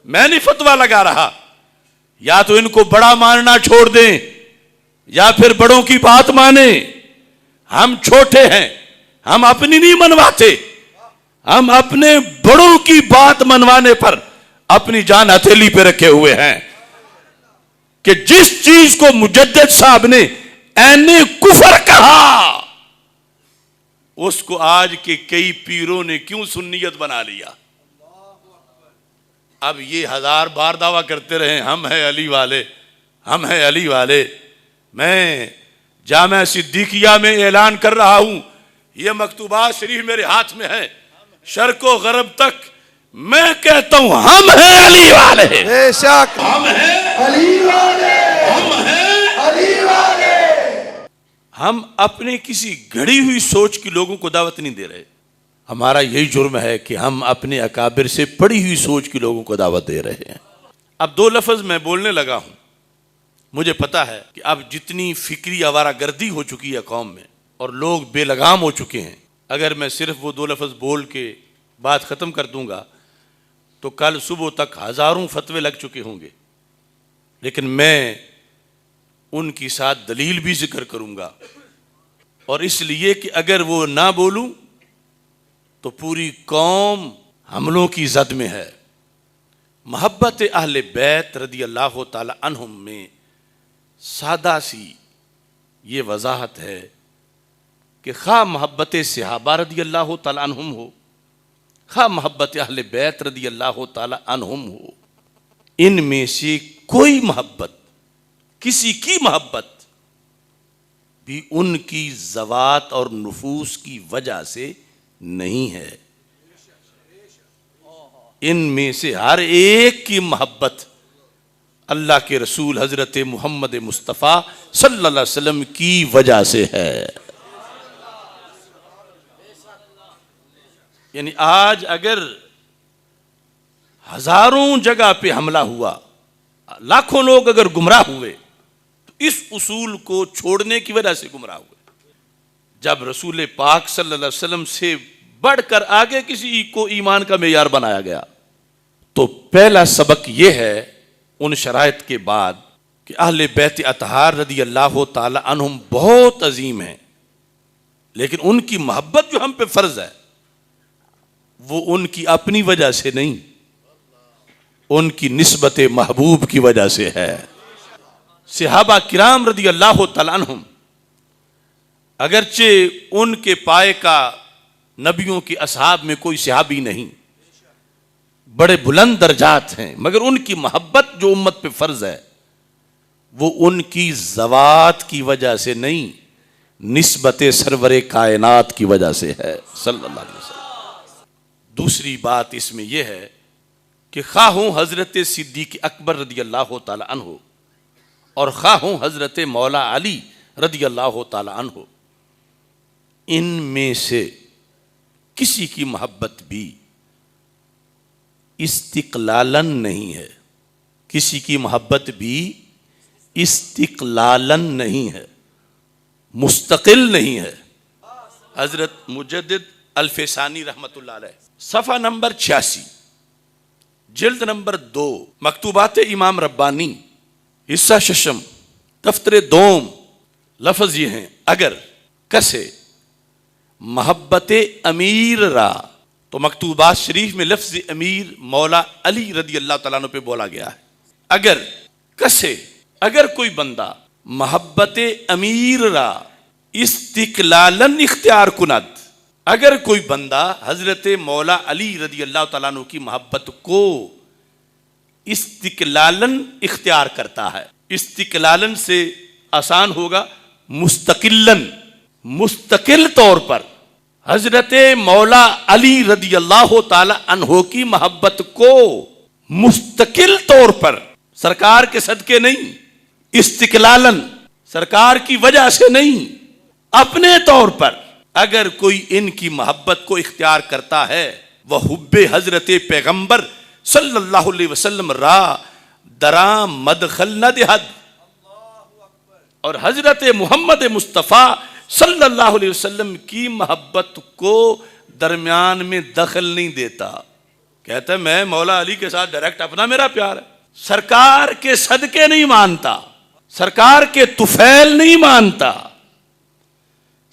میں نہیں فتویٰ لگا رہا. یا تو ان کو بڑا ماننا چھوڑ دیں یا پھر بڑوں کی بات مانیں. ہم چھوٹے ہیں, ہم اپنی نہیں منواتے, ہم اپنے بڑوں کی بات منوانے پر اپنی جان ہتھیلی پہ رکھے ہوئے ہیں کہ جس چیز کو مجدد صاحب نے عین کفر کہا اس کو آج کے کئی پیروں نے کیوں سنیت بنا لیا. اب یہ 1000 بار دعویٰ کرتے رہے ہم ہیں علی والے, ہم ہیں علی والے. میں جامعہ صدیقیہ میں اعلان کر رہا ہوں, یہ مکتوبات شریف میرے ہاتھ میں ہے, شرق و غرب تک میں کہتا ہوں ہم ہیں علی والے, بے شک ہم ہیں علی والے, ہم ہیں علی والے. ہم اپنے کسی گھڑی ہوئی سوچ کی لوگوں کو دعوت نہیں دے رہے. ہمارا یہی جرم ہے کہ ہم اپنے اکابر سے پڑی ہوئی سوچ کی لوگوں کو دعوت دے رہے ہیں. اب 2 لفظ میں بولنے لگا ہوں. مجھے پتا ہے کہ اب جتنی فکری آوارہ گردی ہو چکی ہے قوم میں اور لوگ بے لگام ہو چکے ہیں, اگر میں صرف وہ 2 لفظ بول کے بات ختم کر دوں گا تو کل صبح تک ہزاروں فتوے لگ چکے ہوں گے. لیکن میں ان کی ساتھ دلیل بھی ذکر کروں گا, اور اس لیے کہ اگر وہ نہ بولوں تو پوری قوم حملوں کی زد میں ہے. محبت اہل بیت رضی اللہ تعالی عنہم میں سادہ سی یہ وضاحت ہے کہ خواہ محبت صحابہ رضی اللہ تعالی عنہم ہو, خواہ محبت اہل بیت رضی اللہ تعالی عنہم ہو, ان میں سے کوئی محبت, کسی کی محبت بھی ان کی ذوات اور نفوس کی وجہ سے نہیں ہے. ان میں سے ہر ایک کی محبت اللہ کے رسول حضرت محمد مصطفیٰ صلی اللہ علیہ وسلم کی وجہ سے ہے. یعنی آج اگر ہزاروں جگہ پہ حملہ ہوا, لاکھوں لوگ اگر گمراہ ہوئے تو اس اصول کو چھوڑنے کی وجہ سے گمراہ ہوئے. جب رسول پاک صلی اللہ علیہ وسلم سے بڑھ کر آگے کسی کو ایمان کا معیار بنایا گیا تو پہلا سبق یہ ہے ان شرائط کے بعد کہ اہل بیت اطہار رضی اللہ تعالی عنہم بہت عظیم ہیں, لیکن ان کی محبت جو ہم پہ فرض ہے وہ ان کی اپنی وجہ سے نہیں, ان کی نسبت محبوب کی وجہ سے ہے. صحابہ کرام رضی اللہ تعالی عنہم اگرچہ ان کے پائے کا نبیوں کی اصحاب میں کوئی صحابی نہیں, بڑے بلند درجات ہیں, مگر ان کی محبت جو امت پہ فرض ہے وہ ان کی ذوات کی وجہ سے نہیں, نسبت سرور کائنات کی وجہ سے ہے صلی اللہ علیہ وسلم. دوسری بات اس میں یہ ہے کہ خواہ ہوں حضرت صدیق اکبر رضی اللہ تعالی عنہ اور خواہ ہوں حضرت مولا علی رضی اللہ تعالی عنہ, ان میں سے کسی کی محبت بھی استقلالن نہیں ہے, کسی کی محبت بھی استقلالن نہیں ہے, مستقل نہیں ہے. حضرت مجدد الفسانی رحمت اللہ علیہ صفحہ نمبر 86 جلد نمبر 2 مکتوبات امام ربانی حصہ ششم دفتر دوم, لفظ یہ ہیں اگر کسے محبت امیر را, تو مکتوبات شریف میں لفظ امیر مولا علی رضی اللہ تعالیٰ عنہ پہ بولا گیا ہے. اگر کسے, اگر کوئی بندہ محبت امیر را استقلالن اختیار کند, اگر کوئی بندہ حضرت مولا علی رضی اللہ تعالیٰ عنہ کی محبت کو استقلالن اختیار کرتا ہے, استقلالن سے آسان ہوگا مستقلن, مستقل طور پر حضرت مولا علی رضی اللہ تعالی عنہ کی محبت کو مستقل طور پر سرکار کے صدقے نہیں, استقلالن سرکار کی وجہ سے نہیں, اپنے طور پر اگر کوئی ان کی محبت کو اختیار کرتا ہے, وہ حب حضرت پیغمبر صلی اللہ علیہ وسلم را درام مدخل نہ دہد, اور حضرت محمد مصطفیٰ صلی اللہ علیہ وسلم کی محبت کو درمیان میں دخل نہیں دیتا. کہتا ہے میں مولا علی کے ساتھ ڈائریکٹ اپنا میرا پیار ہے، سرکار کے صدقے نہیں مانتا، سرکار کے طفیل نہیں مانتا،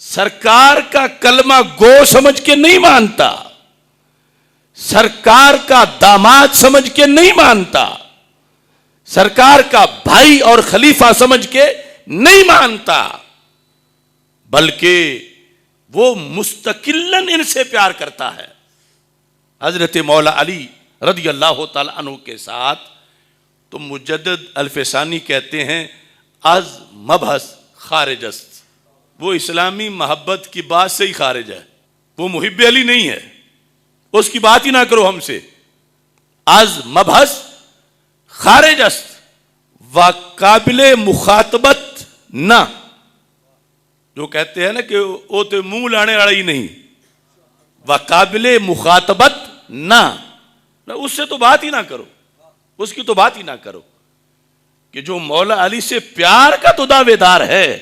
سرکار کا کلمہ گو سمجھ کے نہیں مانتا، سرکار کا داماد سمجھ کے نہیں مانتا، سرکار کا بھائی اور خلیفہ سمجھ کے نہیں مانتا، بلکہ وہ مستقلاً ان سے پیار کرتا ہے۔ حضرت مولا علی رضی اللہ تعالی عنہ کے ساتھ تو مجدد الفسانی کہتے ہیں از مبحث خارج است، وہ اسلامی محبت کی بات سے ہی خارج ہے، وہ محب علی نہیں ہے، اس کی بات ہی نہ کرو ہم سے۔ از مبحث خارج است و قابل مخاطبت نہ، جو کہتے ہیں نا کہ وہ تو منہ لانے والا ہی نہیں، و قابل مخاطبت نہ، اس سے تو بات ہی نہ کرو، اس کی تو بات ہی نہ کرو، کہ جو مولا علی سے پیار کا تو دعوے دار ہے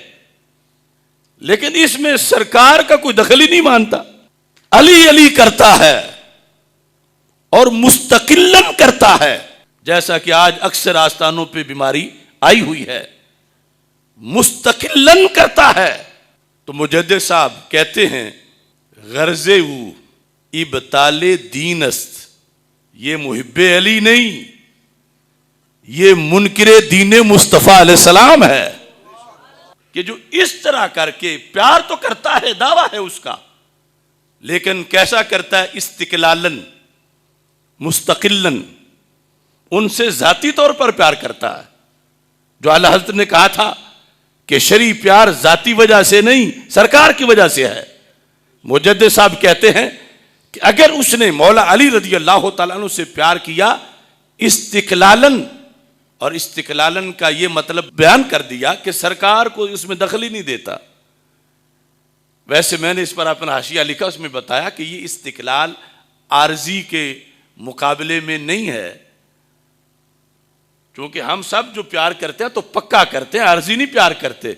لیکن اس میں سرکار کا کوئی دخل ہی نہیں مانتا، علی علی کرتا ہے اور مستقلاً کرتا ہے، جیسا کہ آج اکثر آستانوں پہ بیماری آئی ہوئی ہے، مستقلاً کرتا ہے۔ تو مجدد صاحب کہتے ہیں غرض او ابطال دین است، یہ محب علی نہیں، یہ منکر دین مصطفیٰ علیہ السلام ہے، کہ جو اس طرح کر کے پیار تو کرتا ہے، دعویٰ ہے اس کا، لیکن کیسا کرتا ہے؟ استقلالاً، مستقلاً، ان سے ذاتی طور پر پیار کرتا ہے۔ جو اعلیٰ حضرت نے کہا تھا کہ شرعی پیار ذاتی وجہ سے نہیں، سرکار کی وجہ سے ہے، مجدد صاحب کہتے ہیں کہ اگر اس نے مولا علی رضی اللہ تعالیٰ عنہ سے پیار کیا استقلالاً، اور استقلالاً کا یہ مطلب بیان کر دیا کہ سرکار کو اس میں دخل ہی نہیں دیتا۔ ویسے میں نے اس پر اپنا حاشیہ لکھا، اس میں بتایا کہ یہ استقلال عارضی کے مقابلے میں نہیں ہے، کیونکہ ہم سب جو پیار کرتے ہیں تو پکا کرتے ہیں، عارضی نہیں پیار کرتے۔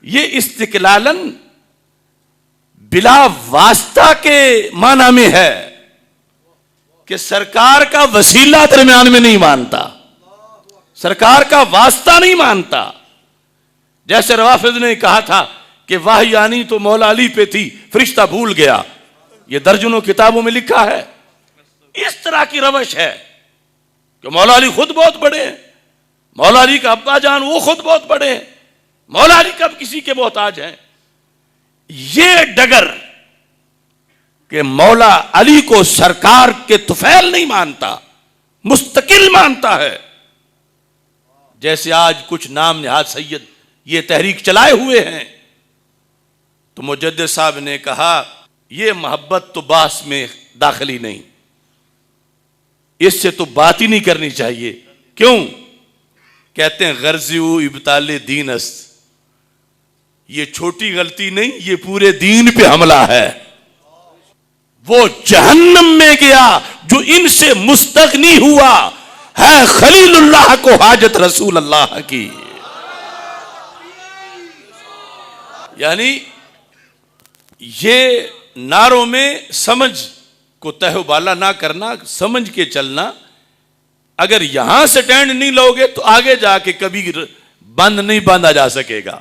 یہ استقلالاً بلا واسطہ کے معنی میں ہے کہ سرکار کا وسیلہ درمیان میں نہیں مانتا، سرکار کا واسطہ نہیں مانتا۔ جیسے روافض نے کہا تھا کہ وحی آنی تو مولا علی پہ تھی، فرشتہ بھول گیا، یہ درجنوں کتابوں میں لکھا ہے۔ اس طرح کی روش ہے کہ مولا علی خود بہت بڑے ہیں، مولا علی کا ابا جان وہ خود بہت بڑے ہیں، مولا علی کب کسی کے محتاج ہیں۔ یہ ڈگر کہ مولا علی کو سرکار کے طفیل نہیں مانتا، مستقل مانتا ہے، جیسے آج کچھ نام نہاد سید یہ تحریک چلائے ہوئے ہیں، تو مجدد صاحب نے کہا یہ محبت تو باس میں داخل ہی نہیں، اس سے تو بات ہی نہیں کرنی چاہیے۔ کیوں؟ کہتے ہیں غرض او ابطال دین است، یہ چھوٹی غلطی نہیں، یہ پورے دین پہ حملہ ہے۔ وہ جہنم میں گیا جو ان سے مستغنی ہوا ہے خلیل اللہ کو حاجت رسول اللہ کی۔ یعنی یہ نعروں میں سمجھ کو تہ و بالا نہ کرنا، سمجھ کے چلنا، اگر یہاں سے ٹینڈ نہیں لو گے تو آگے جا کے کبھی بند نہیں باندھا جا سکے گا۔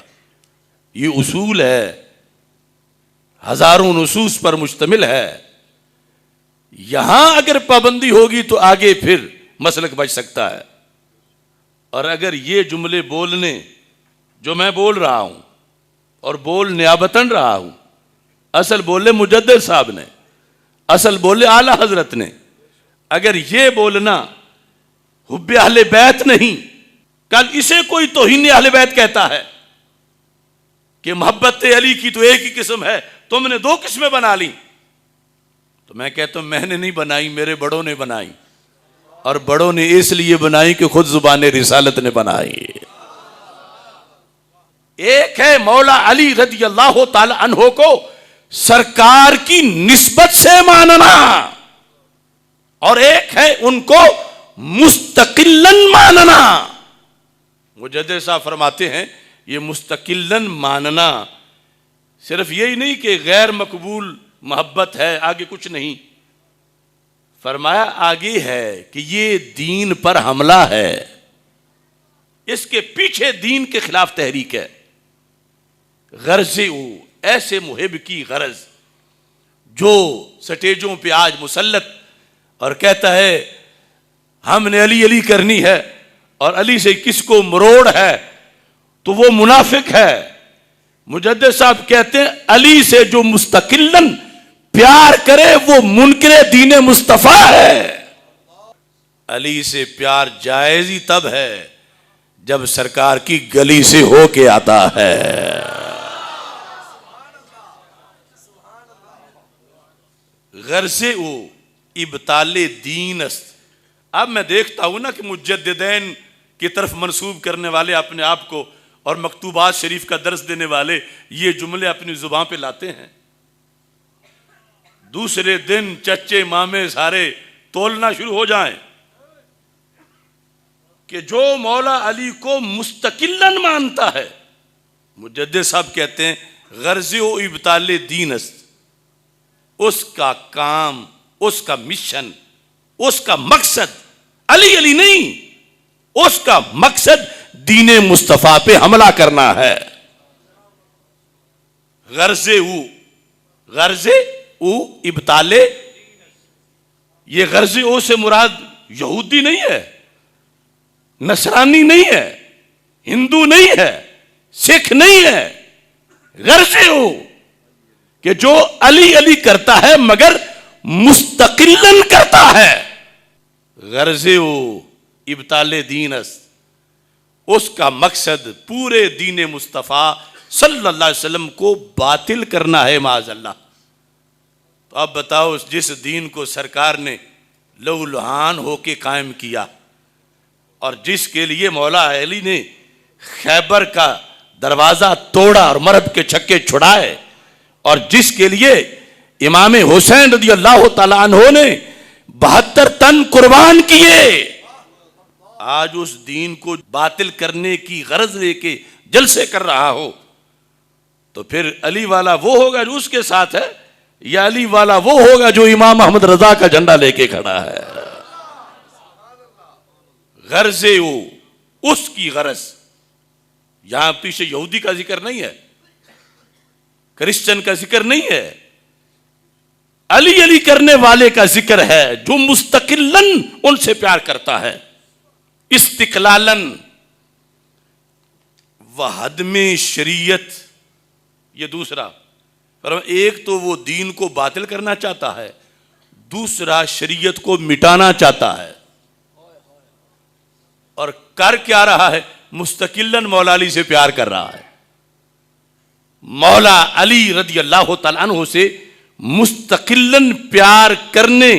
یہ اصول ہے، ہزاروں نصوص پر مشتمل ہے، یہاں اگر پابندی ہوگی تو آگے پھر مسلک بچ سکتا ہے۔ اور اگر یہ جملے بولنے جو میں بول رہا ہوں اور بول نیابتاً رہا ہوں، اصل بولے مجدد صاحب نے، اصل بولے اعلیٰ حضرت نے، اگر یہ بولنا حب اہل بیت نہیں، کل اسے کوئی توہین اہل بیت کہتا ہے کہ محبت علی کی تو ایک ہی قسم ہے، تم نے دو قسمیں بنا لی، تو میں کہتا ہوں میں نے نہیں بنائی، میرے بڑوں نے بنائی، اور بڑوں نے اس لیے بنائی کہ خود زبان رسالت نے بنائی۔ ایک ہے مولا علی رضی اللہ تعالی عنہ کو سرکار کی نسبت سے ماننا، اور ایک ہے ان کو مستقلاً ماننا۔ مجدد صاحب فرماتے ہیں یہ مستقلاً ماننا صرف یہی نہیں کہ غیر مقبول محبت ہے، آگے کچھ نہیں، فرمایا آگے ہے کہ یہ دین پر حملہ ہے، اس کے پیچھے دین کے خلاف تحریک ہے۔ غرض ایسے محب کی غرض جو سٹیجوں پہ آج مسلط اور کہتا ہے ہم نے علی علی کرنی ہے اور علی سے کس کو مروڑ ہے تو وہ منافق ہے۔ مجدد صاحب کہتے ہیں علی سے جو مستقلاً پیار کرے وہ منکر دین مصطفیٰ ہے۔ علی سے پیار جائز ہی تب ہے جب سرکار کی گلی سے ہو کے آتا ہے۔ غرض او ابطال دین است۔ اب میں دیکھتا ہوں نا کہ مجددین کی طرف منسوب کرنے والے اپنے آپ کو اور مکتوبات شریف کا درس دینے والے یہ جملے اپنی زبان پہ لاتے ہیں، دوسرے دن چچے مامے سارے تولنا شروع ہو جائیں کہ جو مولا علی کو مستقلاً مانتا ہے، مجدد صاحب کہتے ہیں غرض و ابطال دین است، اس کا کام، اس کا مشن، اس کا مقصد علی علی نہیں، اس کا مقصد دین مصطفیٰ پہ حملہ کرنا ہے۔ غرض او ابطال، یہ غرض او سے مراد یہودی نہیں ہے، نصرانی نہیں ہے، ہندو نہیں ہے، سکھ نہیں ہے۔ غرض او کہ جو علی علی کرتا ہے مگر مستقلاً کرتا ہے۔ غرض او ابطال دین است، اس کا مقصد پورے دین مصطفیٰ صلی اللہ علیہ وسلم کو باطل کرنا ہے معاذ اللہ۔ تو اب بتاؤ جس دین کو سرکار نے لہو لہان ہو کے قائم کیا اور جس کے لیے مولا علی نے خیبر کا دروازہ توڑا اور مرد کے چھکے چھڑائے اور جس کے لیے امام حسین رضی اللہ تعالیٰ عنہ نے 72 تن قربان کیے، آج اس دین کو باطل کرنے کی غرض لے کے جلسے کر رہا ہو تو پھر علی والا وہ ہوگا جو اس کے ساتھ ہے یا علی والا وہ ہوگا جو امام احمد رضا کا جھنڈا لے کے کھڑا ہے؟ غرض وہ اس کی غرض، یہاں پیچھے یہودی کا ذکر نہیں ہے، کرسچن کا ذکر نہیں ہے، علی علی کرنے والے کا ذکر ہے جو مستقلاً ان سے پیار کرتا ہے، استقلالاً وحدم شریعت۔ یہ دوسرا، ایک تو وہ دین کو باطل کرنا چاہتا ہے، دوسرا شریعت کو مٹانا چاہتا ہے، اور کر کیا رہا ہے؟ مستقلاً مولا علی سے پیار کر رہا ہے۔ مولا علی رضی اللہ تعالیٰ عنہ سے مستقلاً پیار کرنے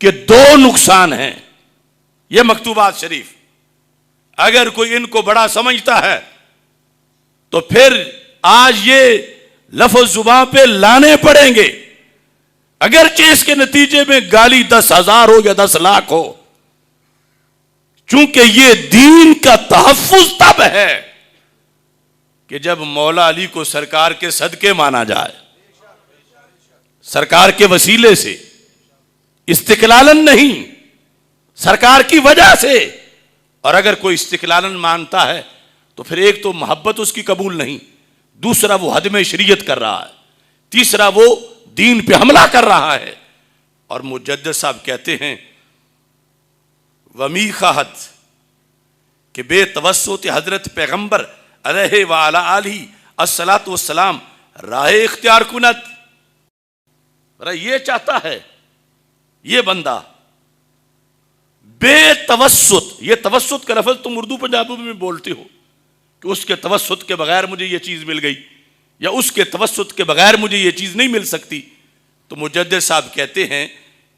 کے دو نقصان ہیں، یہ مکتوبات شریف اگر کوئی ان کو بڑا سمجھتا ہے تو پھر آج یہ لفظ زبان پہ لانے پڑیں گے، اگرچہ اس کے نتیجے میں گالی 10,000 ہو یا 10 لاکھ ہو، چونکہ یہ دین کا تحفظ تب ہے کہ جب مولا علی کو سرکار کے صدقے مانا جائے، سرکار کے وسیلے سے، استقلالاً نہیں، سرکار کی وجہ سے۔ اور اگر کوئی استقلالاً مانتا ہے تو پھر ایک تو محبت اس کی قبول نہیں، دوسرا وہ حدم شریعت کر رہا ہے، تیسرا وہ دین پہ حملہ کر رہا ہے۔ اور مجدد صاحب کہتے ہیں ومی خواہت کہ بے توسط حضرت پیغمبر علیہ وعلی آلہ الصلاۃ والسلام راہ اختیار کنت۔ یہ چاہتا ہے یہ بندہ بے توسط، یہ توسط کا لفظ تم اردو پنجابی میں بولتے ہو کہ اس کے توسط کے بغیر مجھے یہ چیز مل گئی یا اس کے توسط کے بغیر مجھے یہ چیز نہیں مل سکتی، تو مجدد صاحب کہتے ہیں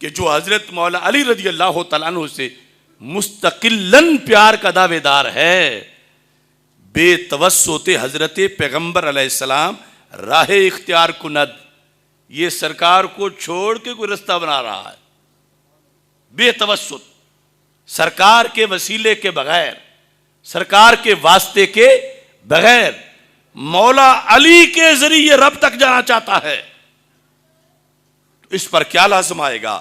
کہ جو حضرت مولا علی رضی اللہ تعالیٰ عنہ سے مستقلاً پیار کا دعوے دار ہے، بے توسط حضرت پیغمبر علیہ السلام راہ اختیار کند، یہ سرکار کو چھوڑ کے کوئی رستہ بنا رہا ہے، بے توسط، سرکار کے وسیلے کے بغیر، سرکار کے واسطے کے بغیر مولا علی کے ذریعے رب تک جانا چاہتا ہے۔ تو اس پر کیا لازم آئے گا؟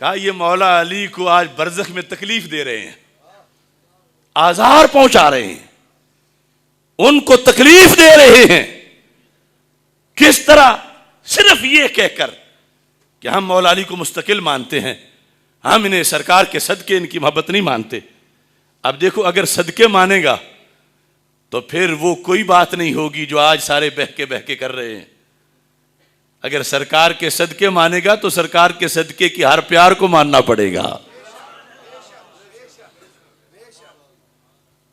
کہا یہ مولا علی کو آج برزخ میں تکلیف دے رہے ہیں، آزار پہنچا رہے ہیں، ان کو تکلیف دے رہے ہیں. کس طرح؟ صرف یہ کہہ کر کہ ہم مولا علی کو مستقل مانتے ہیں، ہم انہیں سرکار کے صدقے ان کی محبت نہیں مانتے. اب دیکھو، اگر صدقے مانے گا تو پھر وہ کوئی بات نہیں ہوگی جو آج سارے بہہ کے کر رہے ہیں. اگر سرکار کے صدقے مانے گا تو سرکار کے صدقے کی ہر پیار کو ماننا پڑے گا.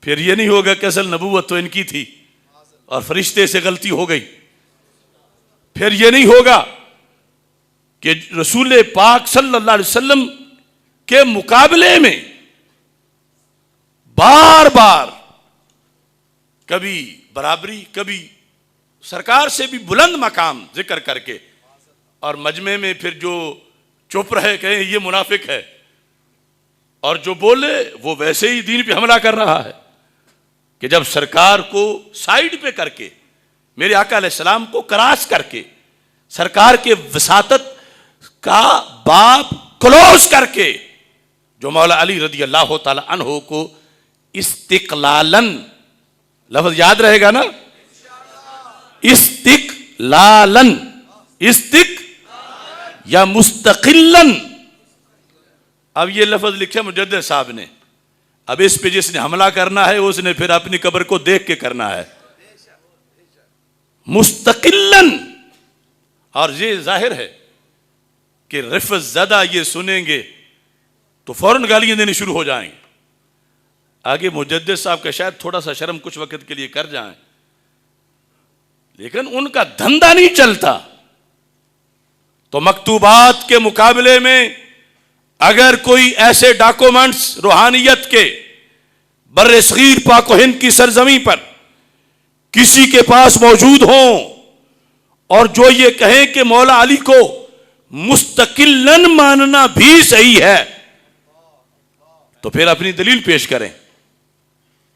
پھر یہ نہیں ہوگا کہ اصل نبوت تو ان کی تھی اور فرشتے سے غلطی ہو گئی. پھر یہ نہیں ہوگا کہ رسول پاک صلی اللہ علیہ وسلم کے مقابلے میں بار بار کبھی برابری، کبھی سرکار سے بھی بلند مقام ذکر کر کے، اور مجمع میں پھر جو چپ رہے کہیں یہ منافق ہے، اور جو بولے وہ ویسے ہی دین پہ حملہ کر رہا ہے. کہ جب سرکار کو سائیڈ پہ کر کے، میرے آقا علیہ السلام کو کراس کر کے، سرکار کے وساطت کا باب کلوز کر کے، جو مولا علی رضی اللہ تعالی عنہ کو استقلالن، لفظ یاد رہے گا نا، استقلالن، یا مستقلن. اب یہ لفظ لکھا مجدد صاحب نے. اب اس پہ جس نے حملہ کرنا ہے اس نے پھر اپنی قبر کو دیکھ کے کرنا ہے. مستقلن. اور یہ ظاہر ہے کہ رفعت زدہ یہ سنیں گے تو فوراً گالیاں دینے شروع ہو جائیں گے. آگے مجدد صاحب کا شاید تھوڑا سا شرم کچھ وقت کے لیے کر جائیں، لیکن ان کا دھندا نہیں چلتا. تو مکتوبات کے مقابلے میں اگر کوئی ایسے ڈاکومنٹس روحانیت کے بر صغیر پاک و ہند کی سرزمین پر کسی کے پاس موجود ہوں اور جو یہ کہیں کہ مولا علی کو مستقلن ماننا بھی صحیح ہے، تو پھر اپنی دلیل پیش کریں.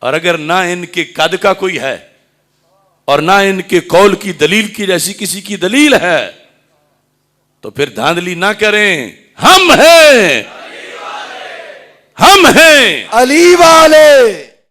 اور اگر نہ ان کے قد کا کوئی ہے اور نہ ان کے قول کی دلیل کی جیسی کسی کی دلیل ہے تو پھر دھاندلی نہ کریں. ہم ہیں، ہم ہیں علی والے.